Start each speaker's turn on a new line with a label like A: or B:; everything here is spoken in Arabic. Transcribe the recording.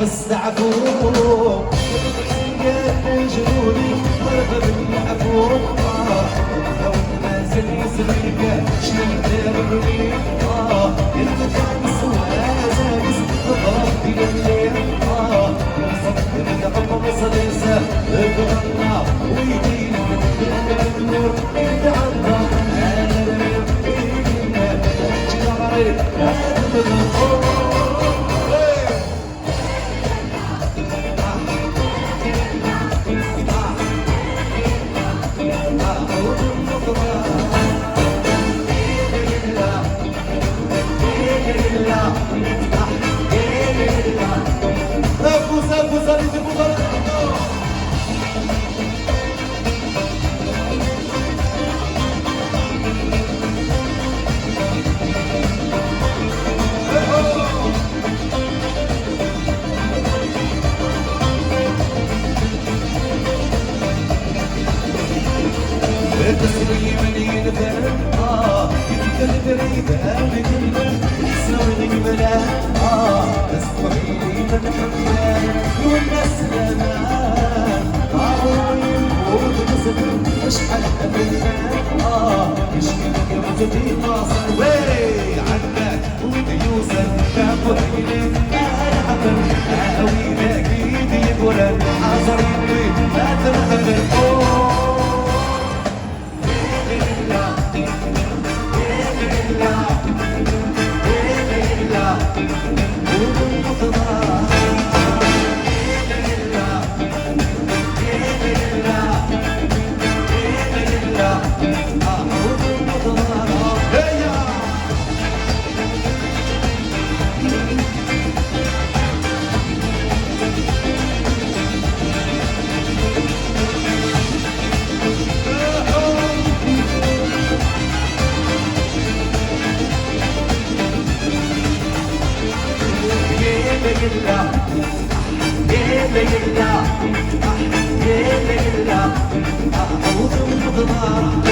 A: بس عفو قد جنوني ضرب بالعفو لو نازل يسرك شنو تديرني انت كان سوازاز ضرب بالليل وصدق العمر صليسه بغنى ويدين النور يتعرى انا اليوم جاري هذا تسوي مني نفر يمكن بريدة بكلمة تسوي بلا تسوي من حبان والناس زمان ويموت بسبب اشحال حبيبان يشكي لك وجدي ناصر وي عنك ويوسف كابو حيلي مرحبا هاوي اكيد يقول حاضر يبي ما تنخبر ليلى يا ليلى أعوذ بالضبار